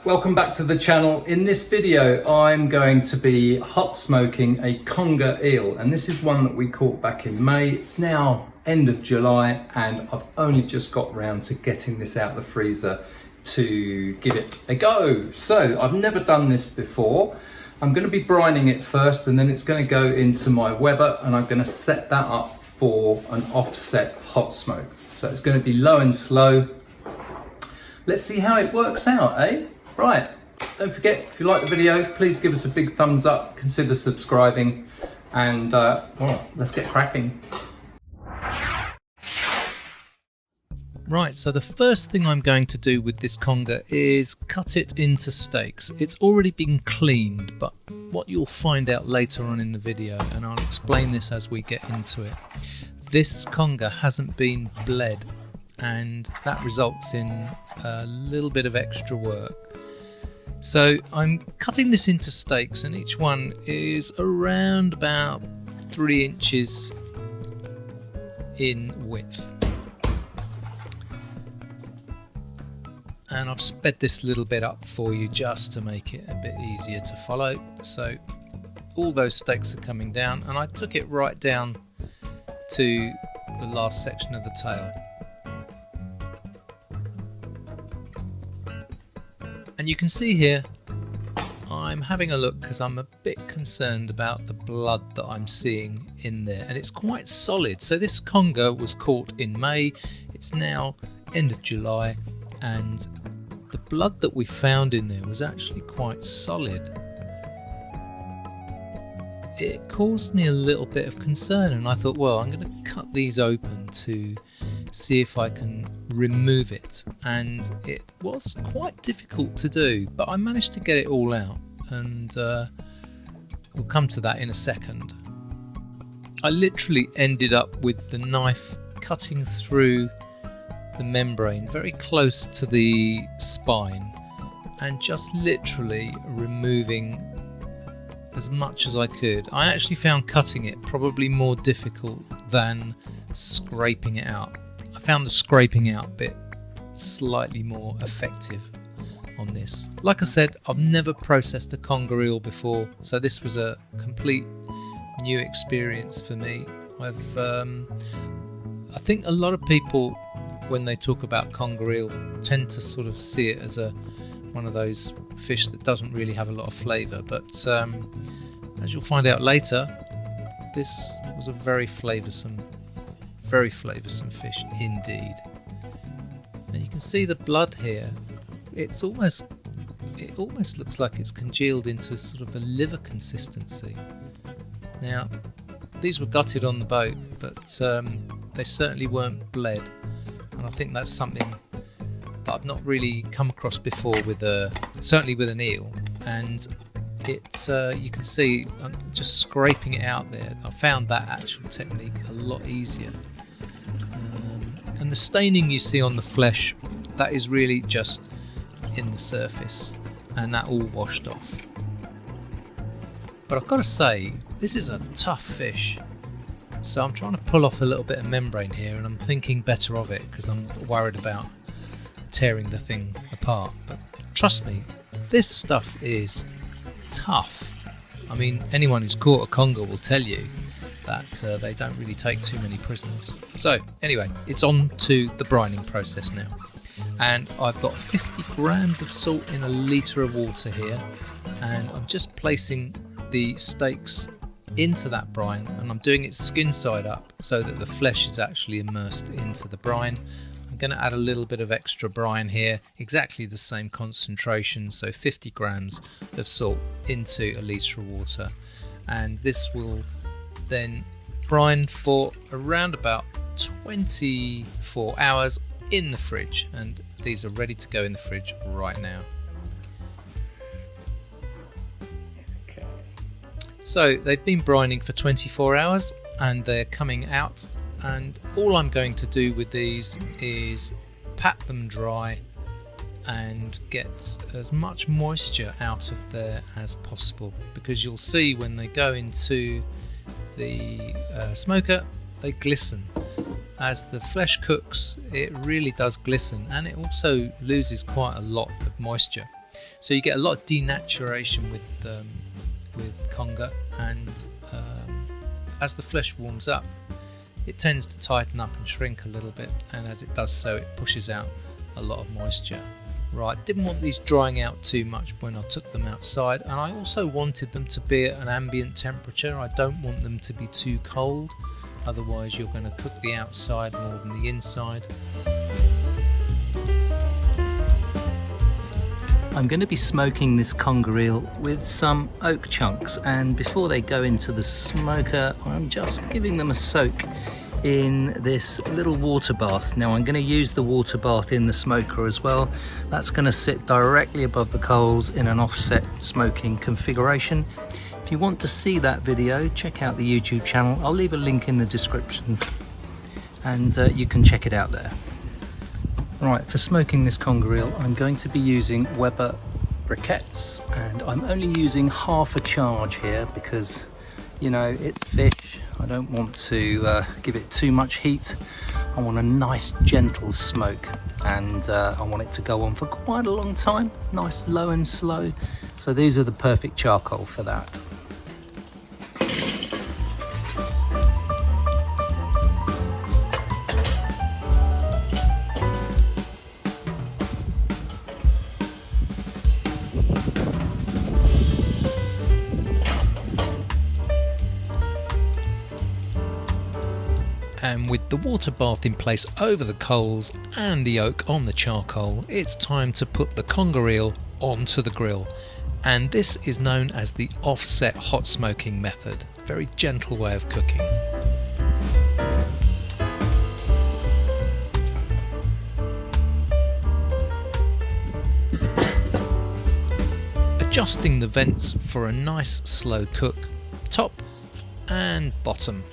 welcome back to the channel. In this video I'm going to be hot smoking a conger eel, and this is one that we caught back in May. It's now end of July and I've only just got round to getting this out of the freezer to give it a go. So I've never done this before. I'm going to be brining it first and then it's going to go into my Weber and I'm going to set that up for an offset hot smoke. So it's going to be low and slow. Let's see how it works out, eh? Right, don't forget, if you like the video, please give us a big thumbs up, consider subscribing, and well, let's get cracking. Right, so the first thing I'm going to do with this conger is cut it into steaks. It's already been cleaned, but what you'll find out later on in the video, and I'll explain this as we get into it, this conger hasn't been bled, and that results in a little bit of extra work. So I'm cutting this into steaks, and each one is around about 3 inches in width. And I've sped this little bit up for you just to make it a bit easier to follow. So all those steaks are coming down, and I took it right down to the last section of the tail. And you can see here, I'm having a look because I'm a bit concerned about the blood that I'm seeing in there, and it's quite solid. So this conger was caught in May, it's now end of July, and the blood that we found in there was actually quite solid. It caused me a little bit of concern, and I thought, well, I'm going to cut these open to see if I can remove it, and it was quite difficult to do, but I managed to get it all out, and we'll come to that in a second. I literally ended up with the knife cutting through the membrane very close to the spine and just literally removing as much as I could. I actually found cutting it probably more difficult than scraping it out. I found the scraping out bit slightly more effective on this. Like I said, I've never processed a conger eel before, so this was a complete new experience for me. I think a lot of people, when they talk about conger eel, tend to sort of see it as one of those fish that doesn't really have a lot of flavour, but as you'll find out later, this was a very flavoursome fish indeed. And you can see the blood here. It almost looks like it's congealed into sort of a liver consistency. Now, these were gutted on the boat, but they certainly weren't bled, and I think that's something that I've not really come across before certainly with an eel. And you can see I'm just scraping it out there. I found that actual technique a lot easier. And the staining you see on the flesh, that is really just in the surface, and that all washed off. But I've got to say, this is a tough fish. So I'm trying to pull off a little bit of membrane here, and I'm thinking better of it because I'm worried about tearing the thing apart. But trust me, this stuff is tough. I mean, anyone who's caught a conger will tell you that they don't really take too many prisoners. So anyway, it's on to the brining process now. And I've got 50 grams of salt in a litre of water here, and I'm just placing the steaks into that brine, and I'm doing it skin side up so that the flesh is actually immersed into the brine. I'm going to add a little bit of extra brine here, exactly the same concentration, so 50 grams of salt into a litre of water, and this will then brine for around about 24 hours in the fridge, and these are ready to go in the fridge right now. So they've been brining for 24 hours and they're coming out, and all I'm going to do with these is pat them dry and get as much moisture out of there as possible, because you'll see when they go into the smoker they glisten. As the flesh cooks, it really does glisten, and it also loses quite a lot of moisture. So you get a lot of denaturation with conger, and as the flesh warms up, it tends to tighten up and shrink a little bit, and as it does so, it pushes out a lot of moisture. Right, didn't want these drying out too much when I took them outside, and I also wanted them to be at an ambient temperature. I don't want them to be too cold, otherwise you're going to cook the outside more than the inside. I'm going to be smoking this conger eel with some oak chunks, and before they go into the smoker, I'm just giving them a soak in this little water bath. Now I'm going to use the water bath in the smoker as well. That's going to sit directly above the coals in an offset smoking configuration. If you want to see that video, check out the YouTube channel. I'll leave a link in the description, and you can check it out there. Right, for smoking this conger eel, I'm going to be using Weber briquettes, and I'm only using half a charge here because, you know, it's fish. I don't want to give it too much heat. I want a nice gentle smoke, and I want it to go on for quite a long time, nice low and slow. So these are the perfect charcoal for that. And with the water bath in place over the coals and the oak on the charcoal, it's time to put the conger eel onto the grill. And this is known as the offset hot smoking method. Very gentle way of cooking. Adjusting the vents for a nice slow cook, top and bottom.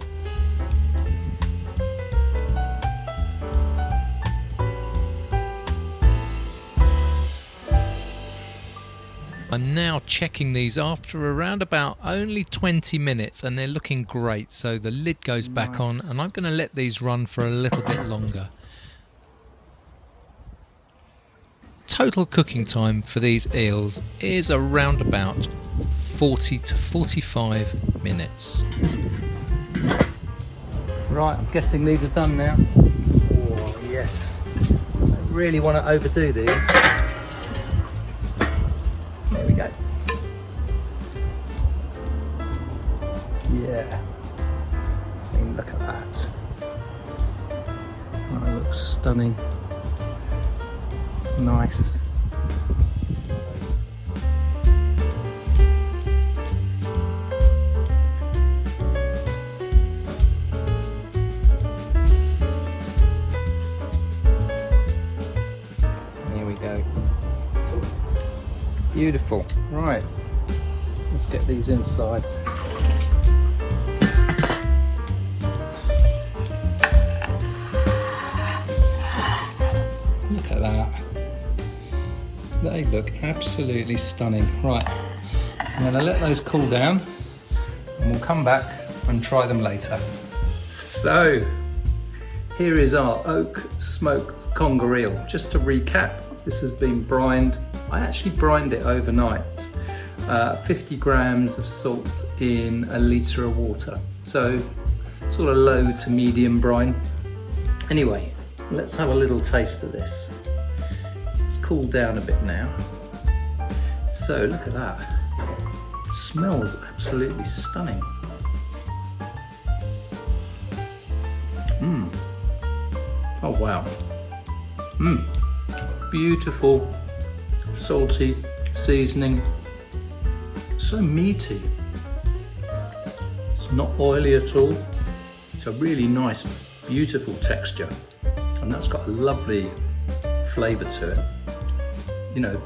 I'm now checking these after around about only 20 minutes, and they're looking great. So the lid goes back on, and I'm going to let these run for a little bit longer. Total cooking time for these eels is around about 40 to 45 minutes. Right, I'm guessing these are done now. Oh yes, I really want to overdo these. There we go. Yeah. I mean, look at that. That looks stunning. Nice. Here we go. Beautiful. Right, let's get these inside. Look at that. They look absolutely stunning. Right, I'm going to let those cool down, and we'll come back and try them later. So, here is our oak smoked conger eel. Just to recap, this has been brined. I actually brined it overnight. 50 grams of salt in a litre of water. So sort of low to medium brine. Anyway, let's have a little taste of this. It's cooled down a bit now. So look at that. It smells absolutely stunning. Oh wow. Beautiful. Salty seasoning, so meaty. It's not oily at all. It's a really nice, beautiful texture, and that's got a lovely flavour to it. You know,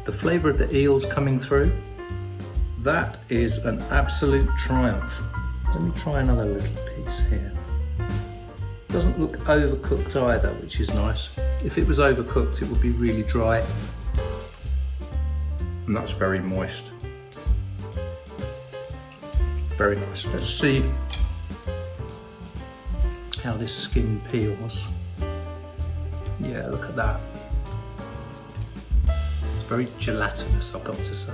the flavour of the eels coming through, that is an absolute triumph. Let me try another little piece here. Doesn't look overcooked either, which is nice. If it was overcooked, it would be really dry. And that's very moist. Very nice. Let's see how this skin peels. Yeah, look at that. very gelatinous, I've got to say.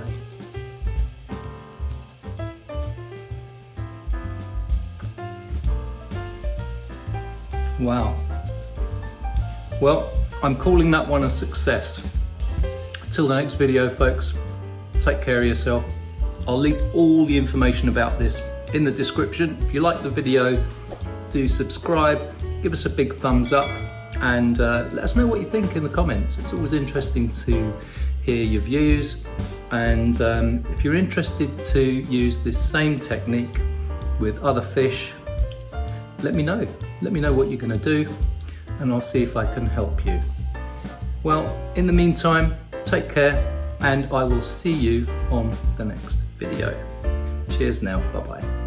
Wow. Well, I'm calling that one a success. Till the next video, folks, take care of yourself. I'll leave all the information about this in the description. If you like the video, do subscribe, give us a big thumbs up, and let us know what you think in the comments. It's always interesting to hear your views. And if you're interested to use this same technique with other fish, let me know. Let me know what you're going to do, and I'll see if I can help you. Well, in the meantime, take care, and I will see you on the next video. Cheers now, bye bye.